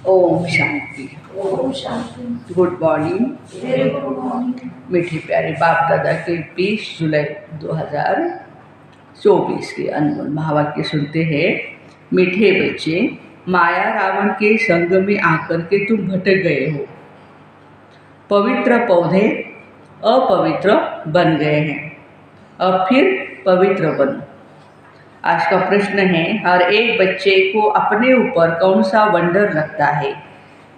ओम Shanti. Om Shanti. Good morning very good morning. मीठे प्यारे बाप दादा के 20 जुलाई 2024 के अनमोल महावाक्य सुनते हैं। मीठे बच्चे, माया रावण के संग में आकर के तुम भटक गए हो। पवित्र पौधे अपवित्र बन गए हैं, अब फिर पवित्र बनो। आज का प्रश्न है, हर एक बच्चे को अपने ऊपर कौन सा वंडर लगता है?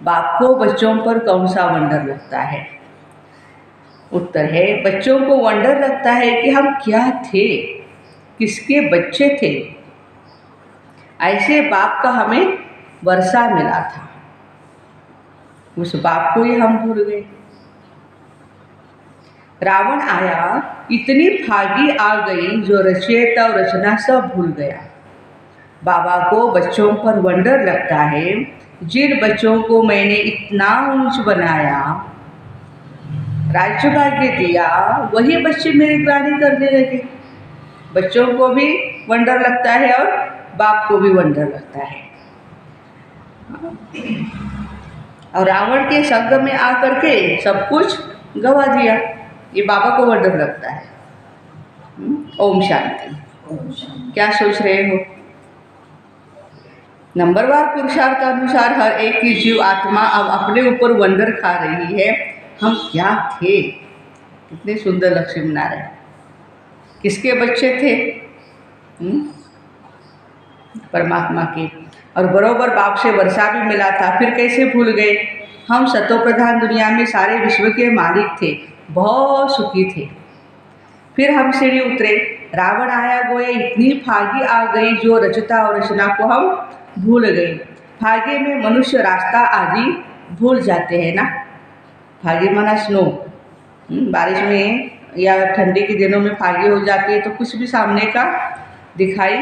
बाप को बच्चों पर कौन सा वंडर लगता है? उत्तर है, बच्चों को वंडर लगता है कि हम क्या थे, किसके बच्चे थे। ऐसे बाप का हमें वर्षा मिला था, उस बाप को ही हम भूल गए। रावण आया, इतनी भागी आ गई जो रचयिता और रचना सब भूल गया। बाबा को बच्चों पर वंडर लगता है, जिन बच्चों को मैंने इतना ऊंच बनाया, राज्य भाग्य दिया, वही बच्चे मेरी ग्लानि करने लगे। बच्चों को भी वंडर लगता है और बाप को भी वंडर लगता है। और रावण के संग में आकर के सब कुछ गवा दिया, ये बाबा को वंडर लगता है। ओम शांति। क्या सोच रहे हो? नंबरवार पुरुषार्थ अनुसार हर एक की जीव आत्मा अब अपने ऊपर वंडर खा रही है, हम क्या थे। कितने सुंदर लक्ष्मी नारायण, किसके बच्चे थे? परमात्मा के। और बरोबर बाप से वर्षा भी मिला था, फिर कैसे भूल गए? हम सतो प्रधान दुनिया में सारे विश्व के मालिक थे, बहुत सुखी थे। फिर हम सीढ़ी उतरे, रावण आया, गोया इतनी भागी आ गई जो रचता और रचना को हम भूल गए। भागे में मनुष्य रास्ता आदि भूल जाते हैं ना। भागे माना स्नो, बारिश में या ठंडी के दिनों में भागी हो जाती है तो कुछ भी सामने का दिखाई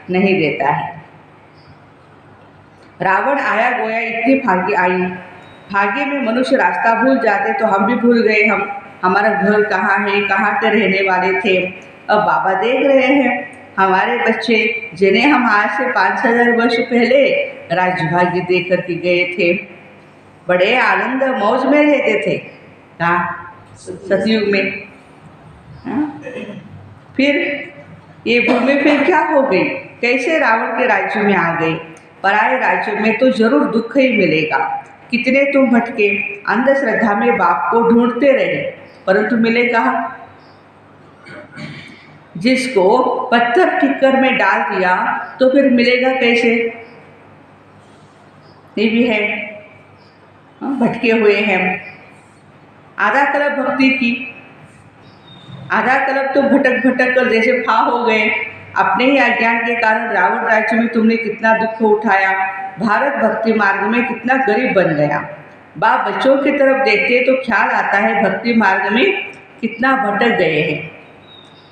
नहीं देता है। रावण आया, गोया इतनी भागी आई, भागे में मनुष्य रास्ता भूल जाते तो हम भी भूल गए। हम हमारा घर कहाँ है, कहाँ के रहने वाले थे। अब बाबा देख रहे हैं हमारे बच्चे, जिन्हें हम आज से 5000 वर्ष पहले राज्य भाग्य दे करके गए थे, बड़े आनंद मौज में रहते थे। कहाँ? सतयुग में। फिर ये भूमि फिर क्या हो गई? कैसे रावण के राज्य में आ गई? पराये राज्य में तो जरूर दुख ही मिलेगा। कितने तुम भटके, अंधश्रद्धा में बाप को ढूंढते रहे, परंतु मिले कहाँ? जिसको पत्थर ठिक्कर में डाल दिया तो फिर मिलेगा कैसे? ये भी है, भटके हुए हैं। आधा कल्प भक्ति की, आधा कल्प तो भटक भटक कर जैसे फा हो गए। अपने ही अज्ञान के कारण रावण राज्य में तुमने कितना दुख उठाया, भारत भक्ति मार्ग में कितना गरीब बन गया। बाप बच्चों की तरफ देखते तो ख्याल आता है भक्ति मार्ग में कितना भटक गए हैं।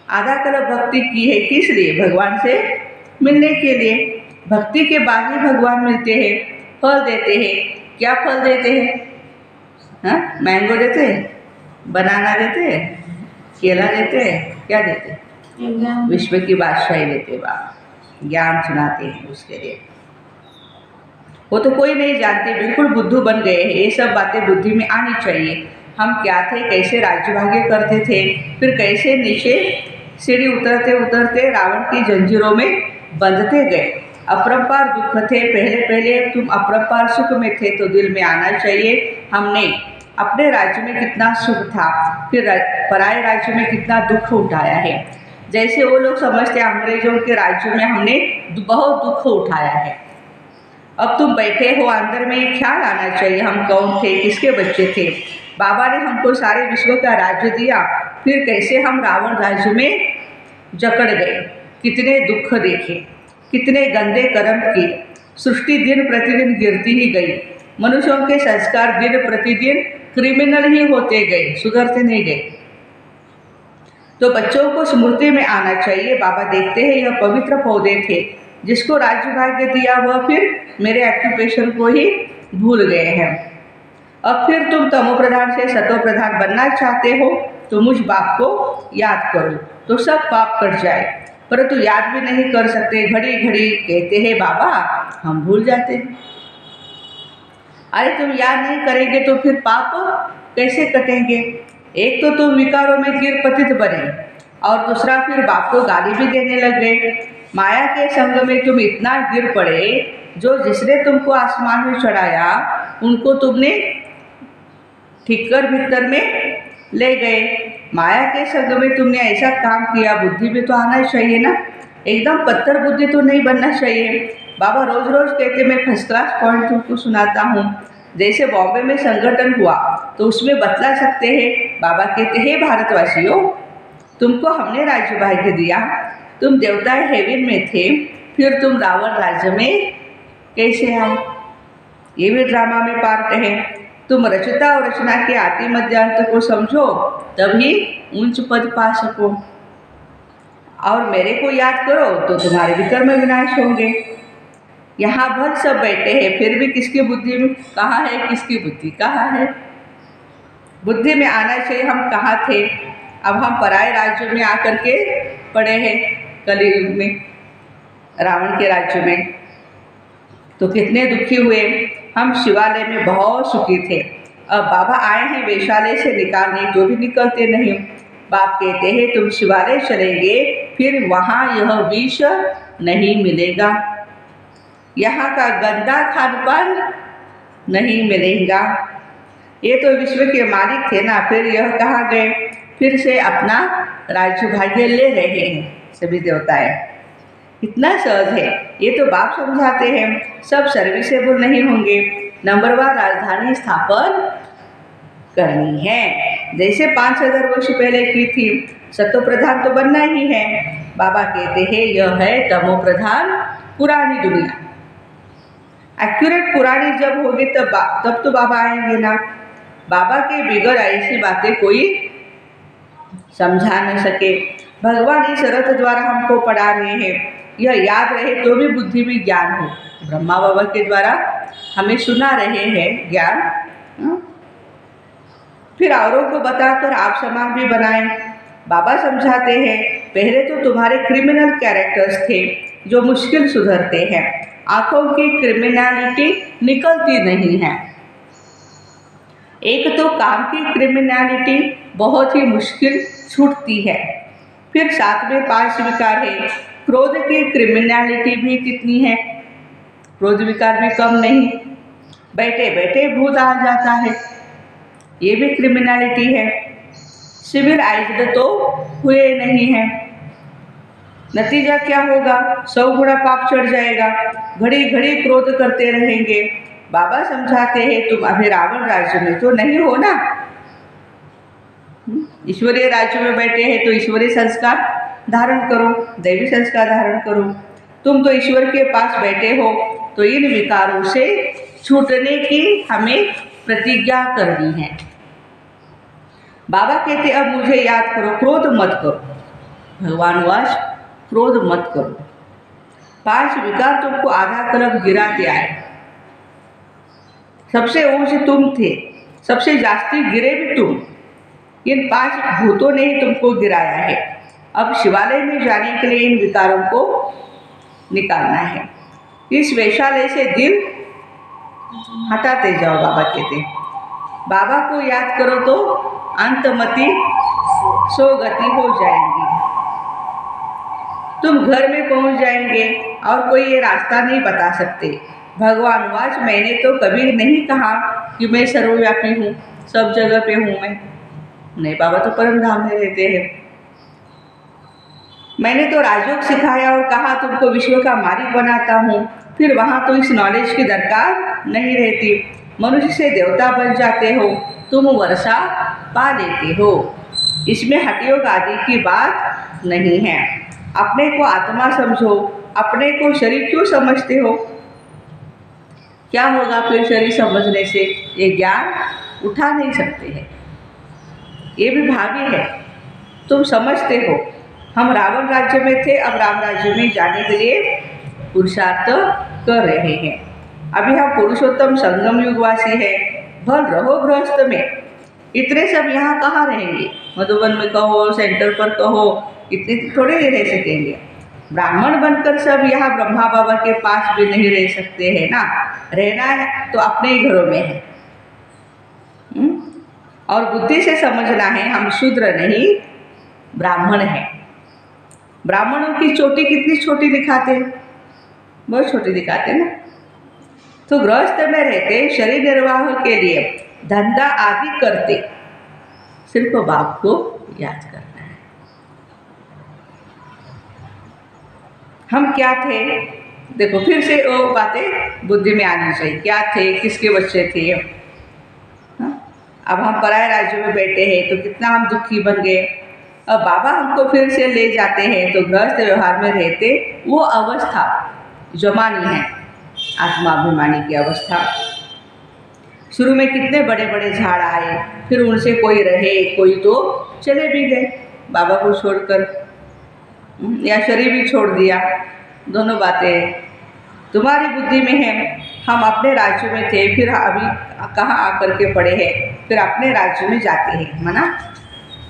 आधा कल्प भक्ति की है किस लिए? भगवान से मिलने के लिए। भक्ति के बाद ही भगवान मिलते हैं, फल देते हैं। क्या फल देते हैं? हाँ, मैंगो देते हैं, बनाना देते हैं, केला देते हैं, क्या देते हैं? विश्व की बादशाही देते बाप, ज्ञान सुनाते हैं उसके लिए। वो तो कोई नहीं जानते, बिल्कुल बुद्धू बन गए हैं। ये सब बातें बुद्धि में आनी चाहिए। हम क्या थे, कैसे राज्य भाग्य करते थे, फिर कैसे नीचे सीढ़ी उतरते उतरते रावण की जंजीरों में बंधते गए। अपरंपार दुख थे, पहले पहले तुम अपरंपार सुख में थे तो दिल में आना चाहिए, हमने अपने राज्य में कितना सुख था, फिर पराये राज्य में कितना दुख उठाया है। जैसे वो लोग समझते हैं अंग्रेजों के राज्य में हमने बहुत दुख उठाया है। अब तुम बैठे हो, अंदर में ये ख्याल आना चाहिए हम कौन थे, किसके बच्चे थे। बाबा ने हमको सारे विश्व का राज्य दिया, फिर कैसे हम रावण राज्य में जकड़ गए। कितने दुख देखे, कितने गंदे कर्म किए। सृष्टि दिन प्रतिदिन गिरती ही गई। मनुष्यों के संस्कार दिन प्रतिदिन क्रिमिनल ही होते गए, सुधरते नहीं गए। तो बच्चों को स्मृति में आना चाहिए। बाबा देखते हैं यह पवित्र पौधे थे, जिसको राज्य भाग्य दिया वह फिर मेरे ऑक्यूपेशन को ही भूल गए हैं। अब फिर तुम तमो प्रधान से सतो प्रधान बनना चाहते हो तो मुझ बाप को याद करो तो सब पाप कट जाए। परंतु याद भी नहीं कर सकते, घड़ी घड़ी कहते हैं बाबा, हम भूल जाते हैं। अरे तुम याद नहीं करेंगे तो फिर पाप कैसे कटेंगे? एक तो तुम विकारों में गिर पतित बने और दूसरा फिर बाप को गाली भी देने लग गए। माया के संग में तुम इतना गिर पड़े, जो जिसने तुमको आसमान में चढ़ाया उनको तुमने ठिक्कर भीतर में ले गए। माया के संग में तुमने ऐसा काम किया, बुद्धि भी तो आना चाहिए ना, एकदम पत्थर बुद्धि तो नहीं बनना चाहिए। बाबा रोज रोज कहते मैं फर्स्ट क्लास पॉइंट तुमको सुनाता हूँ। जैसे बॉम्बे में संगठन हुआ तो उसमें बतला सकते हैं। बाबा कहते हैं भारतवासियों, तुमको हमने राज्य भाग्य दिया, तुम देवताएं हेवन में थे, फिर तुम रावण राज्य में कैसे आए? ये भी ड्रामा में पार्ट है। तुम रचता और रचना के आदि मध्यांत को समझो, तभी ऊंच पद पा सको। और मेरे को याद करो तो तुम्हारे विकर्म विनाश होंगे। यहाँ भर सब बैठे हैं, फिर भी किसकी बुद्धि में कहाँ है, किसकी बुद्धि कहाँ है? बुद्धि में आना चाहिए हम कहाँ थे। अब हम पराये राज्य में आकर के पड़े हैं, कलयुग में, रावण के राज्य में। तो कितने दुखी हुए। हम शिवालय में बहुत सुखी थे। अब बाबा आए हैं वैशालय से निकालने, तो भी निकलते नहीं। बाप कहते हैं तुम शिवालय चलेंगे, फिर वहाँ यह विष नहीं मिलेगा, यहाँ का गंदा खान पान नहीं मिलेगा। ये तो विश्व के मालिक थे ना, फिर यह कहाँ गए? फिर से अपना राज्य भाग्य ले रहे हैं सभी देवताएं। इतना सहज है, ये तो बाप समझाते हैं। सब सर्विसेबल नहीं होंगे। नंबर 1 राजधानी स्थापन करनी है, जैसे 5000 वर्ष पहले की थी। सत्व प्रधान तो बनना ही है। बाबा कहते हैं यह है तमो प्रधान पुरानी दुनिया। एक्यूरेट पुरानी जब होगी तब तो बाबा आएंगे ना। बाबा के बिगड़ ऐसी बातें कोई समझा न सके। भगवान इस रथ द्वारा हमको पढ़ा रहे हैं, यह याद रहे तो भी बुद्धि में ज्ञान हो। ब्रह्मा बाबा के द्वारा हमें सुना रहे हैं ज्ञान, फिर औरों को बताकर आप समान भी बनाएं। बाबा समझाते हैं पहले तो तुम्हारे क्रिमिनल कैरेक्टर्स थे जो मुश्किल सुधरते हैं। आंखों की क्रिमिनलिटी निकलती नहीं है। एक तो काम की क्रिमिनलिटी बहुत ही मुश्किल छूटती है, फिर साथ में 5 विकार है। क्रोध की क्रिमिनलिटी भी कितनी है, क्रोध विकार भी कम नहीं। बैठे बैठे भूत आ जाता है, ये भी क्रिमिनलिटी है। सिविलाइज्ड तो हुए नहीं है, नतीजा क्या होगा? 100 गुना पाप चढ़ जाएगा। घड़ी घड़ी क्रोध करते रहेंगे। बाबा समझाते हैं तुम अभी रावण राज्य में तो नहीं हो ना, ईश्वरीय राज्य में बैठे हैं तो ईश्वरीय संस्कार धारण करो, दैवी संस्कार धारण करो। तुम तो ईश्वर के पास बैठे हो, तो इन विकारों से छूटने की हमें प्रतिज्ञा करनी है। बाबा कहते अब मुझे याद करो, क्रोध मत करो। भगवान वास क्रोध मत करो। 5 विकार तुमको आधा कलप गिराते आए। सबसे ऊंचे तुम थे, सबसे जास्ती गिरे भी तुम। इन 5 भूतों ने ही तुमको गिराया है। अब शिवालय में जाने के लिए इन विकारों को निकालना है। इस वैशालय से दिल हटाते जाओ, बाबा कहते। बाबा को याद करो तो अंतमति सोगति हो जाएंगी। तुम घर में पहुंच जाएंगे और कोई ये रास्ता नहीं बता सकते। भगवान वाच मैंने तो कभी नहीं कहा कि मैं सर्वव्यापी हूँ, सब जगह पे हूँ मैं। नहीं, बाबा तो परम धाम में रहते हैं। मैंने तो राजयोग सिखाया और कहा तुमको विश्व का मालिक बनाता हूँ। फिर वहाँ तो इस नॉलेज की दरकार नहीं रहती। मनुष्य से देवता बन जाते हो, तुम वर्षा पा लेते हो। इसमें हठयोग आदि की बात नहीं है। अपने को आत्मा समझो, अपने को शरीर क्यों समझते हो? क्या होगा फिर शरीर समझने से? ये ज्ञान उठा नहीं सकते हैं, ये भी भावी है। तुम समझते हो हम रावण राज्य में थे, अब राम राज्य में जाने के लिए पुरुषार्थ कर रहे हैं। अभी हम पुरुषोत्तम संगम युगवासी है। भल रहो गृहस्थ में। इतने सब यहाँ कहाँ रहेंगे? मधुबन में कहो, सेंटर पर कहो, इतने थोड़े ही रह सकेंगे। ब्राह्मण बनकर सब यहाँ ब्रह्मा बाबा के पास भी नहीं रह सकते हैं ना, रहना है तो अपने ही घरों में है। और बुद्धि से समझना है हम शूद्र नहीं ब्राह्मण हैं। ब्राह्मणों की चोटी कितनी छोटी दिखाते हैं, बहुत छोटी दिखाते हैं ना। तो गृहस्थ में रहते शरीर निर्वाह के लिए धंधा आदि करते, सिर्फ बाप को याद करना है। हम क्या थे, देखो फिर से वो बातें बुद्धि में आनी चाहिए, क्या थे, किसके बच्चे थे। अब हम पराये राज्य में बैठे हैं तो कितना हम दुखी बन गए। अब बाबा हमको फिर से ले जाते हैं तो गृहस्थ व्यवहार में रहते वो अवस्था जो मानी है आत्माभिमानी की अवस्था। शुरू में कितने बड़े बड़े झाड़ आए, फिर उनसे कोई रहे, कोई तो चले भी गए बाबा को छोड़कर, या शरीर भी छोड़ दिया। दोनों बातें तुम्हारी बुद्धि में है। हम अपने राज्य में थे, फिर अभी कहाँ आकर के पड़े हैं, फिर अपने राज्य में जाते हैं, माना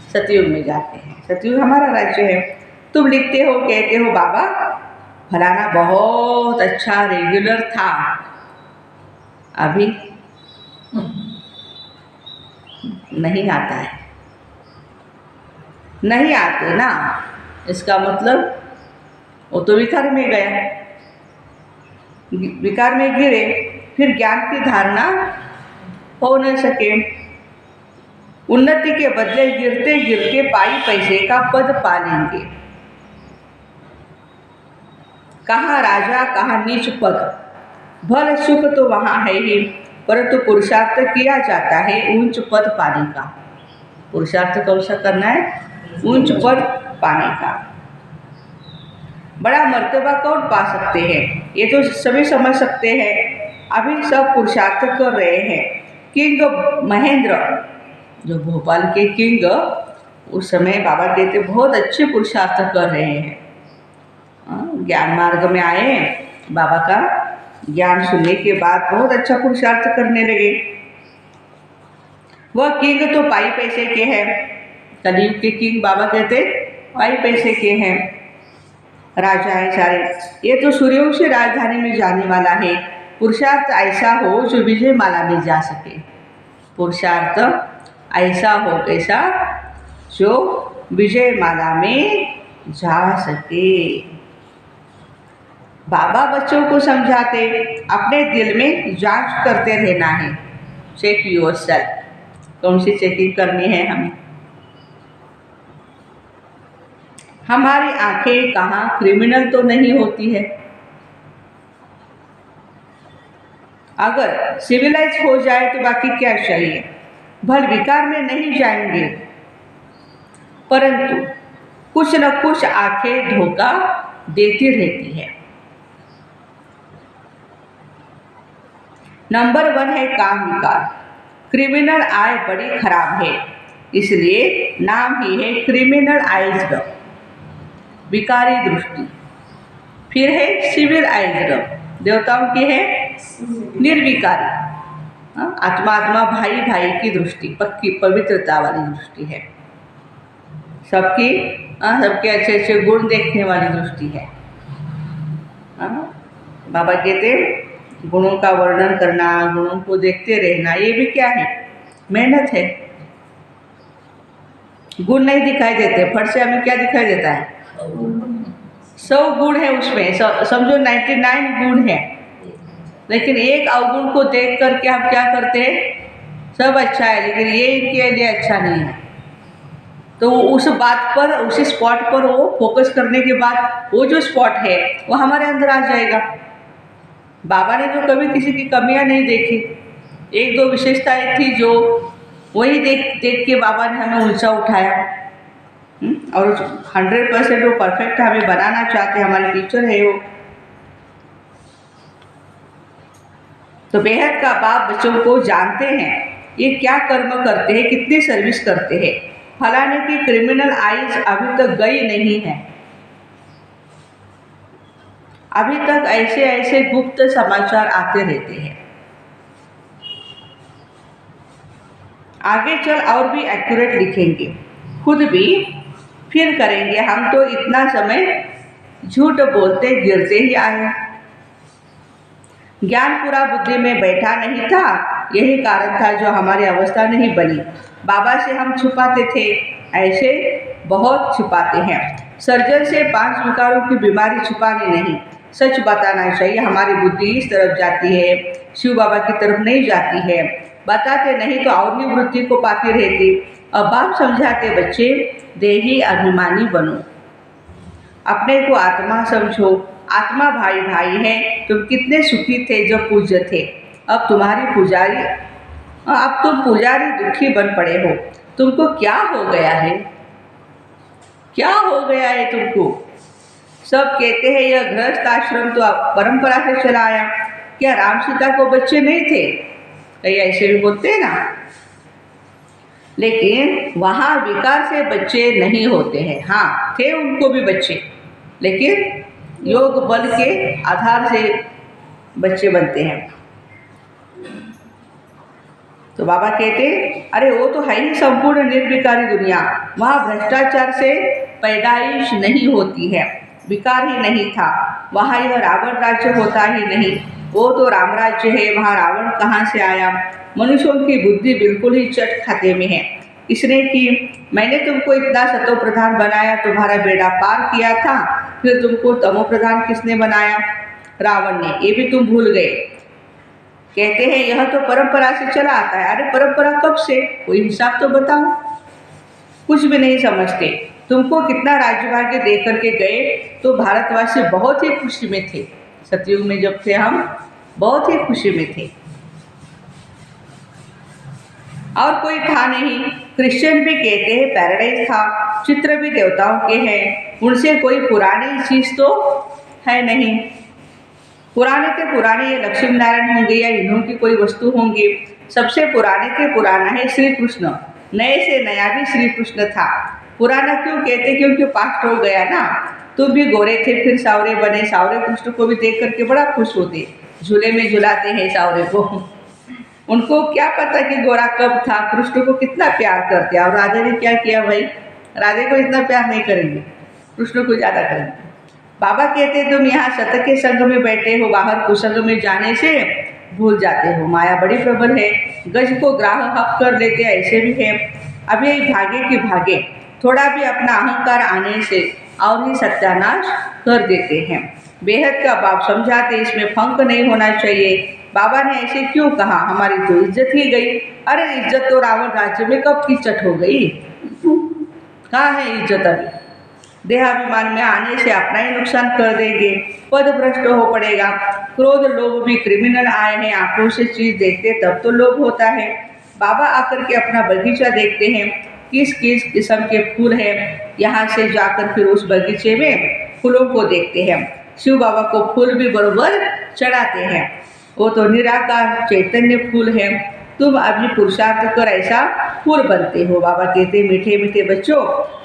सतयुग में जाते हैं। सतयुग हमारा राज्य है। तुम लिखते हो, कहते हो बाबा फलाना बहुत अच्छा रेगुलर था, अभी नहीं आता है, नहीं आते ना, इसका मतलब वो तो विकार में गया, विकार में गिरे, फिर ज्ञान की धारणा हो न सके। उन्नति के बदले गिरते गिरते पाई पैसे का पद पा लेंगे। कहाँ राजा कहाँ नीच पद, भल सुख तो वहाँ है ही, परंतु पुरुषार्थ किया जाता है ऊंच पद पाने का। पुरुषार्थ कौन सा करना है, ऊंच पद पाने का। बड़ा मर्तबा कौन पा सकते हैं, ये तो सभी समझ सकते हैं। अभी सब पुरुषार्थ कर रहे हैं। किंग महेंद्र जो भोपाल के किंग, उस समय बाबा कहते बहुत अच्छे पुरुषार्थ कर रहे हैं। ज्ञान मार्ग में आए, बाबा का ज्ञान सुनने के बाद बहुत अच्छा पुरुषार्थ करने लगे। वह किंग तो पाई पैसे के हैं, कलयुग के किंग बाबा कहते पाई पैसे के हैं, राजा है सारे। ये तो सूर्यवंशी राजधानी में जाने वाला है। पुरुषार्थ ऐसा हो जो विजय माला में जा सके। पुरुषार्थ ऐसा हो कैसा, जो विजय माला में जा सके। बाबा बच्चों को समझाते, अपने दिल में जांच करते रहना है। चेक योरसेल्फ, कौन सी चेकिंग करनी है हमें। हमारी आंखें कहाँ क्रिमिनल तो नहीं होती है। अगर सिविलाइज हो जाए तो बाकी क्या चाहिए, भल विकार में नहीं जाएंगे, परंतु कुछ न कुछ आंखें धोखा देती रहती है। नंबर 1 है काम विकार। क्रिमिनल आय बड़ी खराब है, इसलिए नाम ही है क्रिमिनल आइज्ड, विकारी दृष्टि। फिर है सिविल आइज्ड, देवताओं की है निर्विकारी, आत्मा आत्मा भाई भाई की दृष्टि, पक्की पवित्रता वाली दृष्टि है। सबकी सबके अच्छे अच्छे गुण देखने वाली दृष्टि है। बाबा कहते गुणों का वर्णन करना, गुणों को देखते रहना, ये भी क्या है, मेहनत है। गुण नहीं दिखाई देते, फट से हमें क्या दिखाई देता है, 100 गुण है उसमें, समझो 99 गुण है, लेकिन एक अवगुण को देख करके हम क्या करते हैं, सब अच्छा है लेकिन ये इनके लिए अच्छा नहीं है। तो उस बात पर, उसी स्पॉट पर वो फोकस करने के बाद वो जो स्पॉट है वो हमारे अंदर आ जाएगा। बाबा ने तो कभी किसी की कमियां नहीं देखी, 1-2 विशेषताएं थी जो वही देख के बाबा ने हमें ऊंचा उठाया। और 100% वो परफेक्ट हमें बनाना चाहते, हमारे टीचर है वो। तो बेहद का बाप बच्चों को जानते हैं ये क्या कर्म करते हैं, कितनी सर्विस करते हैं। फलाने की क्रिमिनल आइज अभी तक गई नहीं है, अभी तक ऐसे ऐसे गुप्त समाचार आते रहते हैं। आगे चल और भी एक्यूरेट लिखेंगे, खुद भी फिर करेंगे। हम तो इतना समय झूठ बोलते गिरते ही आए। ज्ञान पूरा बुद्धि में बैठा नहीं था, यही कारण था जो हमारी अवस्था नहीं बनी। बाबा से हम छुपाते थे, ऐसे बहुत छुपाते हैं। सर्जन से 5 विकारों की बीमारी छुपानी नहीं, सच बताना चाहिए। हमारी बुद्धि इस तरफ जाती है, शिव बाबा की तरफ नहीं जाती है। बताते नहीं तो और ही वृत्ति को पाती रहती। अब बाप समझाते, बच्चे देही अभिमानी बनो, अपने को आत्मा समझो, आत्मा भाई भाई है। तुम कितने सुखी थे जब पूज्य थे, अब तुम पुजारी दुखी बन पड़े हो। तुमको क्या हो गया है, क्या हो गया है तुमको? सब कहते हैं यह गृहस्थ आश्रम तो परंपरा से चला आया। क्या राम सीता को बच्चे नहीं थे? कई ऐसे भी बोलते हैं ना। लेकिन वहाँ विकार से बच्चे नहीं होते हैं। हाँ, थे उनको भी बच्चे, लेकिन योग बल के आधार से बच्चे बनते हैं। तो बाबा कहते, अरे वो तो है ही संपूर्ण निर्विकारी दुनिया, वहाँ भ्रष्टाचार से पैदाइश नहीं होती है, विकार ही नहीं था। वहाँ यह रावण राज्य होता ही नहीं, वो तो राम राज्य है, वहाँ रावण कहाँ से आया? मनुष्यों की बुद्धि बिल्कुल ही चट खाते में है। इसने कि मैंने तुमको इतना सतो प्रधान बनाया, तुम्हारा बेड़ा पार किया था, फिर तुमको तमो प्रधान किसने बनाया? रावण ने। ये भी तुम भूल गए। कहते हैं यह तो परंपरा से चला आता है। अरे परंपरा कब से? कोई हिसाब तो बताओ। कुछ भी नहीं समझते। तुमको कितना राज्यभाग्य दे करके गए, तो भारतवासी बहुत ही खुशी में थे। सतयुग में जब थे हम, बहुत ही खुशी में थे, और कोई था नहीं। क्रिश्चियन भी कहते हैं पैराडाइज था, चित्र भी देवताओं के हैं, उनसे कोई पुरानी चीज तो है नहीं। पुराने के पुराने ये लक्ष्मी नारायण होंगे या इन्हों की कोई वस्तु होंगी। सबसे पुराने के पुराना है श्री कृष्ण, नए से नया भी श्री कृष्ण था। पुराना क्यों कहते? क्योंकि पास्ट हो गया ना। तुम भी गोरे थे, फिर सावरे बने। सावरे कृष्ण को भी देख करके बड़ा खुश होते, झूले में झुलाते हैं सावरे को। उनको क्या पता कि गोरा कब था, कृष्ण को कितना प्यार करते। और राधे ने क्या किया भाई? राधे को इतना प्यार नहीं करेंगे, कृष्ण को ज़्यादा करेंगे। बाबा कहते तुम यहाँ सत के संग में बैठे हो, बाहर कुसंग में जाने से भूल जाते हो। माया बड़ी प्रबल है, गज को ग्राह हक कर लेते, ऐसे भी है। अब यही भागे कि भागे, थोड़ा भी अपना अहंकार आने से और ही सत्यानाश कर देते हैं। बेहद का बाप समझाते, इसमें फंक नहीं होना चाहिए। बाबा ने ऐसे क्यों कहा? हमारी तो इज्जत ही गई। अरे इज्जत तो रावण राज्य में कब की चट हो गई, कहाँ है इज्जत? अभी देहाभिमान में आने से अपना ही नुकसान कर देंगे, पद भ्रष्ट हो पड़ेगा। क्रोध लोभ भी क्रिमिनल आए हैं, आंखों से चीज देखते तब तो लोभ होता है। बाबा आकर के अपना बगीचा देखते हैं, किस किस किस्म के फूल हैं। यहाँ से जाकर फिर उस बगीचे में फूलों को देखते हैं। शिव बाबा को फूल भी बरोबर चढ़ाते हैं, वो तो निराकार चैतन्य फूल है। तुम अभी पुरुषार्थ कर ऐसा फूल बनते हो। बाबा कहते मीठे मीठे बच्चों,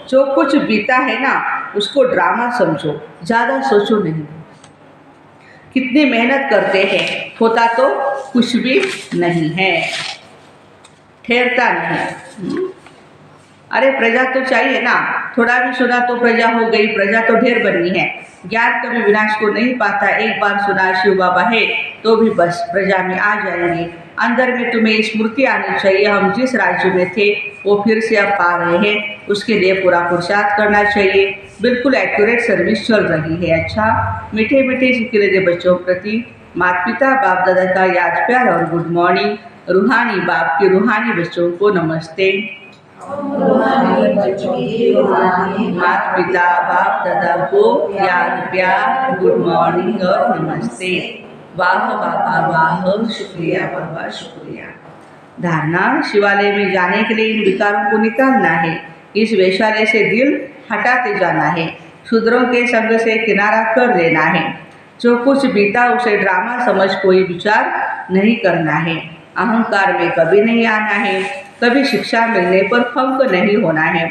जो कुछ बीता है ना, उसको ड्रामा समझो, ज़्यादा सोचो नहीं। कितनी मेहनत करते हैं, होता तो कुछ भी नहीं है, ठहरता नहीं। अरे प्रजा तो चाहिए ना, थोड़ा भी सुना तो प्रजा हो गई, प्रजा तो ढेर बननी है। ज्ञान कभी विनाश को नहीं पाता, एक बार सुना शिव बाबा है तो भी बस प्रजा में आ जाएंगे। अंदर में तुम्हें स्मृति आनी चाहिए, हम जिस राज्य में थे वो फिर से अब पा रहे हैं, उसके लिए पूरा पुरुषार्थ करना चाहिए। बिल्कुल एक्यूरेट सर्विस चल रही है। अच्छा, मीठे मीठे सिक्के बच्चों प्रति माता पिता बाप दादा का याद प्यार और गुड मॉर्निंग। रूहानी बाप के रूहानी बच्चों को नमस्ते। माता पिता बाप दादा को याद प्यार, गुड मॉर्निंग और नमस्ते। वाह बाबा वाह, शुक्रिया बाबा शुक्रिया। धारणा, शिवालय में जाने के लिए इन विकारों को निकालना है, इस वैशाल्य से दिल हटाते जाना है, शूद्रों के संग से किनारा कर लेना है। जो कुछ बीता उसे ड्रामा समझ कोई विचार नहीं करना है। अहंकार में कभी नहीं आना है, कभी शिक्षा मिलने पर फंक नहीं होना है।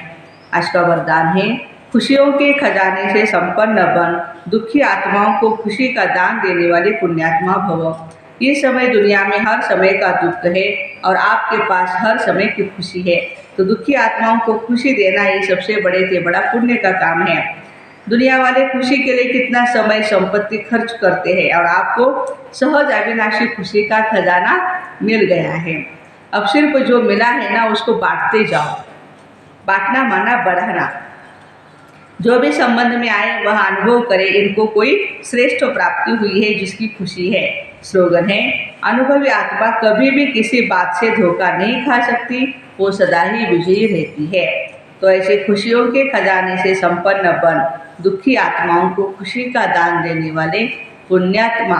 आज का वरदान है, खुशियों के खजाने से संपन्न बन, दुखी आत्माओं को खुशी का दान देने वाले पुण्यात्मा भव। ये समय दुनिया में हर समय का दुख है और आपके पास हर समय की खुशी है, तो दुखी आत्माओं को खुशी देना ये सबसे बड़े से बड़ा पुण्य का काम है। दुनिया वाले खुशी के लिए कितना समय संपत्ति खर्च करते हैं और आपको सहज अविनाशी खुशी का खजाना मिल गया है। अब सिर्फ जो मिला है ना उसको बांटते जाओ। बांटना माना बढ़ाना। जो भी संबंध में आए वह अनुभव करे इनको कोई श्रेष्ठ प्राप्ति हुई है जिसकी खुशी है। स्लोगन है, अनुभवी आत्मा कभी भी किसी बात से धोखा नहीं खा सकती, वो सदा ही विजयी रहती है। तो ऐसे खुशियों के खजाने से संपन्न बन दुखी आत्माओं को खुशी का दान देने वाले पुण्यात्मा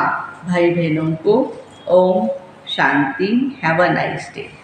भाई बहनों को Om Shanti. Have a nice day.